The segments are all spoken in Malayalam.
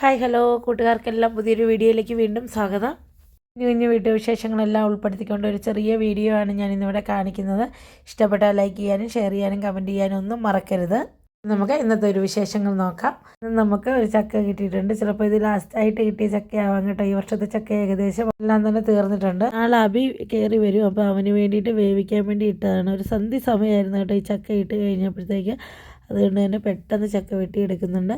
ഹായ് ഹലോ കൂട്ടുകാർക്കെല്ലാം പുതിയൊരു വീഡിയോയിലേക്ക് വീണ്ടും സ്വാഗതം. കുഞ്ഞു വീഡിയോ വിശേഷങ്ങളെല്ലാം ഉൾപ്പെടുത്തിക്കൊണ്ട് ഒരു ചെറിയ വീഡിയോ ആണ് ഞാൻ ഇന്നിവിടെ കാണിക്കുന്നത്. ഇഷ്ടപ്പെട്ടാൽ ലൈക്ക് ചെയ്യാനും ഷെയർ ചെയ്യാനും കമൻറ്റ് ചെയ്യാനും ഒന്നും മറക്കരുത്. നമുക്ക് ഇന്നത്തെ ഒരു വിശേഷങ്ങൾ നോക്കാം. നമുക്ക് ഒരു ചക്ക കിട്ടിയിട്ടുണ്ട്. ചിലപ്പോൾ ഇത് ലാസ്റ്റായിട്ട് കിട്ടിയ ചക്കയാവാം കേട്ടോ. ഈ വർഷത്തെ ചക്ക ഏകദേശം എല്ലാം തന്നെ തീർന്നിട്ടുണ്ട്. നാളെ അബി കയറി വരും. അപ്പോൾ അവന് വേണ്ടിയിട്ട് വേവിക്കാൻ വേണ്ടി ഇട്ടതാണ്. ഒരു സന്ധ്യ സമയമായിരുന്നു കേട്ടോ ഈ ചക്ക ഇട്ട് കഴിഞ്ഞപ്പോഴത്തേക്ക്. അതുകൊണ്ട് തന്നെ പെട്ടെന്ന് ചക്ക വെട്ടിയെടുക്കുന്നുണ്ട്.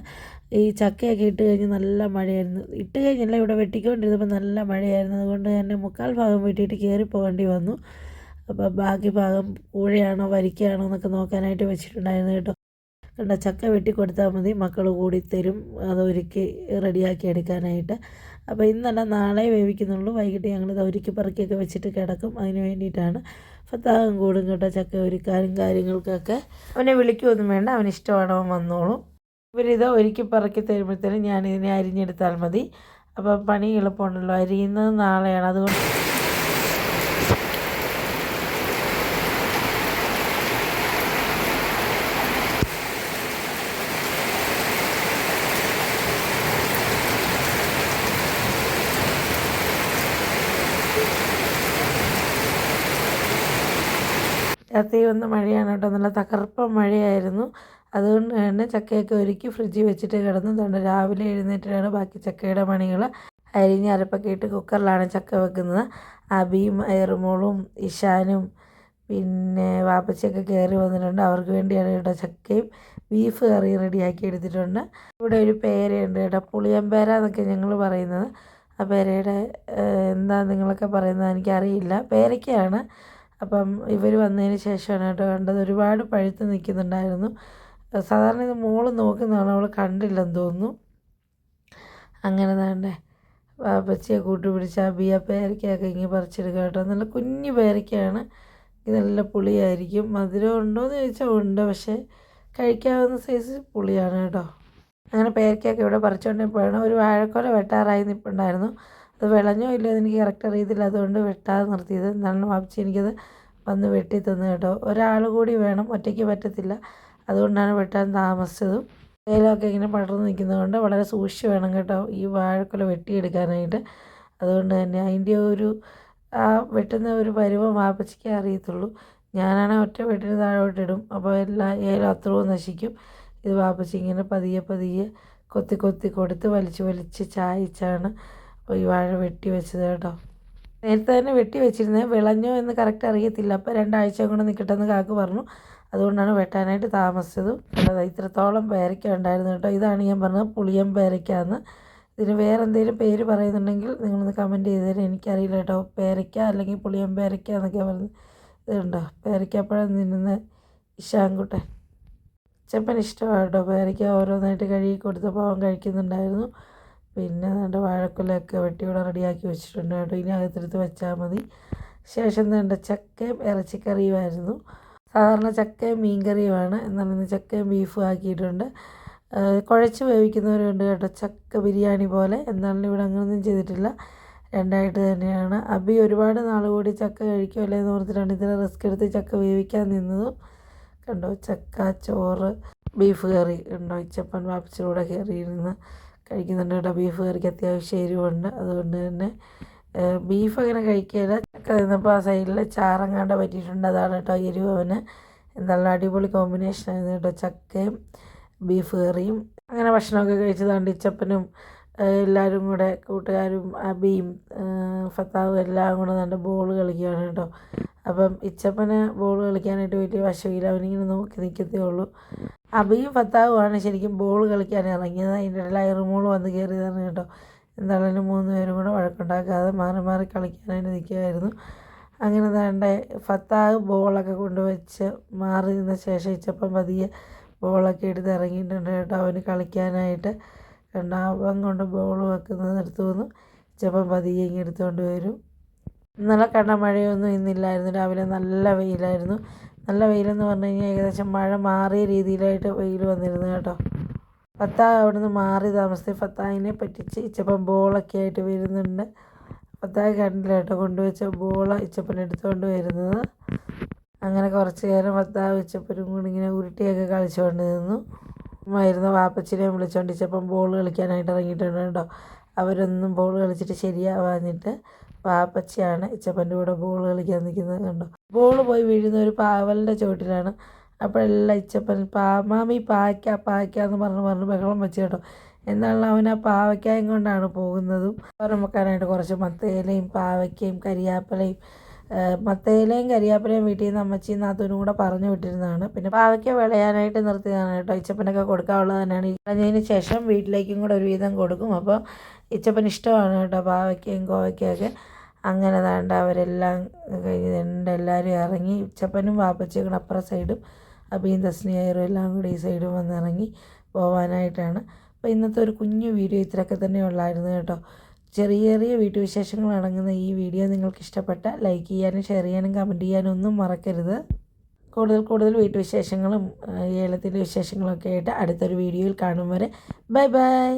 ഈ ചക്കയൊക്കെ ഇട്ട് കഴിഞ്ഞ് നല്ല മഴയായിരുന്നു. ഇട്ട് കഴിഞ്ഞല്ല, ഇവിടെ വെട്ടിക്കൊണ്ടിരുന്നപ്പോൾ നല്ല മഴയായിരുന്നു. അതുകൊണ്ട് തന്നെ മുക്കാൽ ഭാഗം വെട്ടിയിട്ട് കയറി പോകേണ്ടി വന്നു. അപ്പോൾ ബാക്കി ഭാഗം കൂഴയാണോ വരിക്കയാണോ എന്നൊക്കെ നോക്കാനായിട്ട് വെച്ചിട്ടുണ്ടായിരുന്നു കേട്ടോ. കണ്ട, ചക്ക വെട്ടി കൊടുത്താൽ മതി, മക്കൾ കൂടി തരും അത് ഒരുക്കി റെഡിയാക്കി എടുക്കാനായിട്ട്. അപ്പോൾ ഇന്നല്ല നാളെ വേവിക്കുന്നുള്ളൂ. വൈകിട്ട് ഞങ്ങളിത് ഒരുക്കി പറക്കിയൊക്കെ വെച്ചിട്ട് കിടക്കും. അതിന് വേണ്ടിയിട്ടാണ്. ഫത്താഹും കൂടും കേട്ടോ ചക്ക ഒരുക്കാനും കാര്യങ്ങൾക്കൊക്കെ. അവനെ വിളിക്കുമൊന്നും വേണ്ട, അവന് ഇഷ്ടമാണോ അവൻ വന്നോളും. ഇവരിത് ഒരുക്കി പറക്കി തരുമ്പോഴത്തേനും ഞാനിതിനെ അരിഞ്ഞെടുത്താൽ മതി. അപ്പോൾ പണി എളുപ്പമുണ്ടല്ലോ. അരിയുന്നത് നാളെയാണ്. അതുകൊണ്ട് രാത്രി വന്ന മഴയാണ് കേട്ടോ. നല്ല തകർപ്പ മഴയായിരുന്നു. അതുകൊണ്ട് തന്നെ ചക്കയൊക്കെ ഒരുക്കി ഫ്രിഡ്ജിൽ വെച്ചിട്ട് കിടന്നതുകൊണ്ട് രാവിലെ എഴുന്നേറ്റിട്ടാണ് ബാക്കി ചക്കയുടെ പണികൾ. അരിഞ്ഞ് അരപ്പൊക്കെ ഇട്ട് കുക്കറിലാണ് ചക്ക വെക്കുന്നത്. അബിയും എറുമോളും ഇഷാനും പിന്നെ വാപ്പച്ചിയൊക്കെ കയറി വന്നിട്ടുണ്ട്. അവർക്ക് വേണ്ടിയാണ് കേട്ടോ ചക്കയും ബീഫ് കറി റെഡിയാക്കി എടുത്തിട്ടുണ്ട്. ഇവിടെ ഒരു പേരയുണ്ട് കേട്ടോ, പുളിയമ്പേര എന്നൊക്കെ ഞങ്ങൾ പറയുന്നത്. ആ പേരയുടെ എന്താ നിങ്ങളൊക്കെ പറയുന്നത് എനിക്കറിയില്ല. പേരയ്ക്കയാണ്. അപ്പം ഇവർ വന്നതിന് ശേഷമാണ് കേട്ടോ കണ്ടത്. ഒരുപാട് പഴുത്ത് നിൽക്കുന്നുണ്ടായിരുന്നു. സാധാരണ ഇത് മോള് നോക്കുന്നതാണ്, അവൾ കണ്ടില്ലെന്ന് തോന്നുന്നു. അങ്ങനെ താണ്ടേ വാപ്പച്ചിയെ കൂട്ടുപിടിച്ച് അബിയ പേരയ്ക്കൊക്കെ ഇങ്ങനെ പറിച്ചെടുക്കുക കേട്ടോ. നല്ല കുഞ്ഞു പേരയ്ക്കാണ്. ഇത് നല്ല പുളിയായിരിക്കും. മധുരം ഉണ്ടോയെന്ന് ചോദിച്ചാൽ ഉണ്ട്, പക്ഷേ കഴിക്കാവുന്ന സൈസ് പുളിയാണ് കേട്ടോ. അങ്ങനെ പേരയ്ക്കൊക്കെ ഇവിടെ പറിച്ചുകൊണ്ടിപ്പോഴാണ് ഒരു വാഴക്കൊല വെട്ടാറായി നിൽപ്പുണ്ടായിരുന്നു. അത് വിളഞ്ഞോ ഇല്ലയോ എന്ന് എനിക്ക് കറക്റ്റ് അറിയത്തില്ല. അതുകൊണ്ട് വെട്ടാതെ നിർത്തിയത്. എന്നാണ് വാപ്പച്ചി എനിക്കത് വന്ന് വെട്ടി തന്നു കേട്ടോ. ഒരാൾ കൂടി വേണം, ഒറ്റയ്ക്ക് പറ്റത്തില്ല. അതുകൊണ്ടാണ് വെട്ടാൻ താമസിച്ചതും. ഏലമൊക്കെ ഇങ്ങനെ പടർന്ന് നിൽക്കുന്നതുകൊണ്ട് വളരെ സൂക്ഷിച്ച് വേണം കേട്ടോ ഈ വാഴക്കൊല വെട്ടിയെടുക്കാനായിട്ട്. അതുകൊണ്ട് തന്നെ അതിൻ്റെ ഒരു വെട്ടുന്ന ഒരു പരുവം വാപ്പച്ചിക്ക് അറിയത്തുള്ളൂ. ഞാനാണെങ്കിൽ ഒറ്റ വെട്ടിന് താഴോട്ടിടും. അപ്പോൾ ഏലം അത്രയും നശിക്കും. ഇത് വാപ്പച്ചി ഇങ്ങനെ പതിയെ പതിയെ കൊത്തി കൊത്തി കൊടുത്ത് വലിച്ച് വലിച്ച് ചായച്ചാണ് ഈ വാഴ വെട്ടി വെച്ചത് കേട്ടോ. നേരത്തെ തന്നെ വെട്ടി വെച്ചിരുന്നത്. വിളഞ്ഞോ എന്ന് കറക്റ്റ് അറിയത്തില്ല. അപ്പോൾ 2 ആഴ്ച കൊണ്ട് നിൽക്കട്ടെന്ന് കാക്ക് പറഞ്ഞു. അതുകൊണ്ടാണ് വെട്ടാനായിട്ട് താമസിച്ചത്. ഇത്രത്തോളം പേരയ്ക്ക ഉണ്ടായിരുന്നു കേട്ടോ. ഇതാണ് ഞാൻ പറഞ്ഞത് പുളിയം പേരയ്ക്കാന്ന്. ഇതിന് വേറെ എന്തെങ്കിലും പേര് പറയുന്നുണ്ടെങ്കിൽ നിങ്ങളൊന്ന് കമൻറ്റ് ചെയ്ത് തരാം. എനിക്കറിയില്ല കേട്ടോ. പേരയ്ക്ക അല്ലെങ്കിൽ പുളിയം പേരയ്ക്ക എന്നൊക്കെ പറഞ്ഞ് ഇതുണ്ടോ പേരയ്ക്കപ്പഴം തിന്നുന്ന ഇഷാൻകുട്ടൻ. ചെപ്പൻ ഇഷ്ടമാണ് കേട്ടോ പേരയ്ക്ക. ഓരോന്നായിട്ട് കഴുകി കൊടുത്തപ്പോൾ അവൻ കഴിക്കുന്നുണ്ടായിരുന്നു. പിന്നെ നല്ല വാഴക്കൊലയൊക്കെ വെട്ടി ഇവിടെ റെഡിയാക്കി വെച്ചിട്ടുണ്ട് കേട്ടോ. ഇനി അകത്തെടുത്ത് വെച്ചാൽ മതി. ശേഷം വേണ്ട ചക്കയും ഇറച്ചിക്കറിയുമായിരുന്നു. സാധാരണ ചക്കയും മീൻകറിയുമാണ്. എന്നാലും ഇന്ന് ചക്കയും ബീഫും ആക്കിയിട്ടുണ്ട്. കുഴച്ച് വേവിക്കുന്നവരുണ്ട് കേട്ടോ, ചക്ക ബിരിയാണി പോലെ. എന്നാലും ഇവിടെ അങ്ങനെയൊന്നും ചെയ്തിട്ടില്ല. രണ്ടായിട്ട് തന്നെയാണ്. അബി ഒരുപാട് നാൾ കൂടി ചക്ക കഴിക്കുമല്ലേ എന്ന് ഓർത്തിട്ടാണ് ഇത്ര റിസ്ക് എടുത്ത് ചക്ക വേവിക്കാൻ നിന്നതും. കണ്ടോ ചക്ക ചോറ് ബീഫ് കറി ഉണ്ടോ. ഇച്ചപ്പൻ വാപ്പച്ചിലൂടെ കയറിയിരുന്ന് കഴിക്കുന്നുണ്ട് കേട്ടോ. ബീഫ് കറിക്ക് അത്യാവശ്യം എരിവുണ്ട്. അതുകൊണ്ട് തന്നെ ബീഫ് അങ്ങനെ കഴിക്കില്ല. ചക്ക തിന്നപ്പോൾ ആ സൈഡിൽ ചാറങ്ങാണ്ട് പറ്റിയിട്ടുണ്ട്. അതാണ് കേട്ടോ എരിവ് അവന്. നല്ല അടിപൊളി കോമ്പിനേഷനായിരുന്നു കേട്ടോ ചക്കയും ബീഫ് കറിയും. അങ്ങനെ ഭക്ഷണമൊക്കെ കഴിച്ചതാണ്ട് ഇച്ചപ്പനും എല്ലാവരും കൂടെ കൂട്ടുകാരും അബിയും ഫത്താവും എല്ലാം കൂടെ നല്ല ബോൾ കളിക്കുകയാണ് കേട്ടോ. അപ്പം ഇച്ചപ്പന് ബോൾ കളിക്കാനായിട്ട് വലിയ വശമില്ല. അവനിങ്ങനെ നോക്കി നിൽക്കത്തേ ഉള്ളൂ. അബിയും ഫത്താവുമാണ് ശരിക്കും ബോൾ കളിക്കാൻ ഇറങ്ങിയത്. അതിൻ്റെ ഇടയിൽ എറുമോൾ വന്ന് കയറിയതാണ് കേട്ടോ. എന്തായാലും 3 പേരും കൂടെ വഴക്കുണ്ടാക്കാതെ മാറി മാറി കളിക്കാനായിട്ട് നിൽക്കുമായിരുന്നു. അങ്ങനെ താണ്ടെ ഫത്താവ് ബോളൊക്കെ കൊണ്ടുവച്ച് മാറി നിന്ന ശേഷം ഇച്ചപ്പൻ പതിയെ ബോളൊക്കെ എടുത്ത് ഇറങ്ങിയിട്ടുണ്ട് കേട്ടോ അവന് കളിക്കാനായിട്ട്. അവൻ കൊണ്ട് ബോൾ വെക്കുന്നത് എടുത്തു വന്നു. ഇച്ചപ്പൻ പതിയെ ഇങ്ങനെ എടുത്തുകൊണ്ട് വരും. ഇന്നലെ കണ്ട മഴയൊന്നും ഇന്നില്ലായിരുന്നു. രാവിലെ നല്ല വെയിലായിരുന്നു. നല്ല വെയിലെന്ന് പറഞ്ഞു കഴിഞ്ഞാൽ ഏകദേശം മഴ മാറിയ രീതിയിലായിട്ട് വെയിൽ വന്നിരുന്നു കേട്ടോ. ഫത്താഹ് അവിടുന്ന് മാറി താമസിച്ച് ഫത്താഹിനെ പറ്റിച്ച് ഇച്ചപ്പൻ ബോളൊക്കെ ആയിട്ട് വരുന്നുണ്ട്. ഫത്താഹ് കണ്ടില്ല കേട്ടോ കൊണ്ടുവച്ച ബോൾ ഇച്ചപ്പൻ എടുത്തുകൊണ്ട് വരുന്നത്. അങ്ങനെ കുറച്ച് നേരം ഫത്താഹ് ഇച്ചപ്പനും കൂടി ഇങ്ങനെ ഉരുട്ടിയൊക്കെ കളിച്ചുകൊണ്ട് നിന്നു. വരുന്ന വാപ്പച്ചിനെയും വിളിച്ചുകൊണ്ട് ഇച്ചപ്പൻ ബോൾ കളിക്കാനായിട്ട് ഇറങ്ങിയിട്ടുണ്ട് കേട്ടോ. അവരൊന്നും ബോൾ കളിച്ചിട്ട് ശരിയാവാഞ്ഞിട്ട് വാപ്പച്ചിയാണ് ഇച്ചപ്പൻ്റെ കൂടെ ബോൾ കളിക്കാൻ നിൽക്കുന്നത് കണ്ടോ. ബോൾ പോയി വീഴുന്ന ഒരു പാവലിൻ്റെ ചുവട്ടിലാണ്. അപ്പോഴെല്ലാം ഇച്ചപ്പൻ മാമി പാവയ്ക്കാന്ന് പറഞ്ഞ് ബഹളം വെച്ച് കേട്ടോ. എന്നാലും അവൻ ആ പാവയ്ക്കായും കൊണ്ടാണ് പോകുന്നതും. തോരൻ വെക്കാനായിട്ട് കുറച്ച് മത്തയിലയും പാവയ്ക്കയും കരിയാപ്പിലയും മത്തയിലയും കരിയാപ്പിലയും വീട്ടിൽ നിന്ന് അമ്മച്ചിയും നാത്തൂനും കൂടെ പറഞ്ഞു വിട്ടിരുന്നതാണ്. പിന്നെ പാവയ്ക്ക വിളയാനായിട്ട് നിർത്തിയതാണ് കേട്ടോ. ഇച്ചപ്പനൊക്കെ കൊടുക്കാനുള്ളത് തന്നെയാണ്. കളഞ്ഞതിന് ശേഷം വീട്ടിലേക്കും കൂടെ ഒരു വീതം കൊടുക്കും. അപ്പോൾ ഇച്ചപ്പന് ഇഷ്ടമാണ് കേട്ടോ പാവയ്ക്കയും കോവയ്ക്കയൊക്കെ. അങ്ങനെ താണ്ട അവരെല്ലാം കഴിഞ്ഞ് എല്ലാവരും ഇറങ്ങി. ഇച്ചപ്പനും വാപ്പച്ചിയും കൂടെ അപ്പുറം സൈഡും അബിയും തസ്നിയായറും എല്ലാം കൂടി ഈ സൈഡും വന്നിറങ്ങി പോകാനായിട്ടാണ്. അപ്പോൾ ഇന്നത്തെ ഒരു കുഞ്ഞു വീഡിയോ ഇത്രയൊക്കെ തന്നെ ഉള്ളായിരുന്നു കേട്ടോ. ചെറിയ ചെറിയ വീട്ടുവിശേഷങ്ങൾ അടങ്ങുന്ന ഈ വീഡിയോ നിങ്ങൾക്ക് ഇഷ്ടപ്പെട്ടാൽ ലൈക്ക് ചെയ്യാനും ഷെയർ ചെയ്യാനും കമൻറ്റ് ചെയ്യാനും ഒന്നും മറക്കരുത്. കൂടുതൽ വീട്ടുവിശേഷങ്ങളും ഏലത്തിൻ്റെ വിശേഷങ്ങളൊക്കെ ആയിട്ട് അടുത്തൊരു വീഡിയോയിൽ കാണും വരെ ബൈ ബൈ.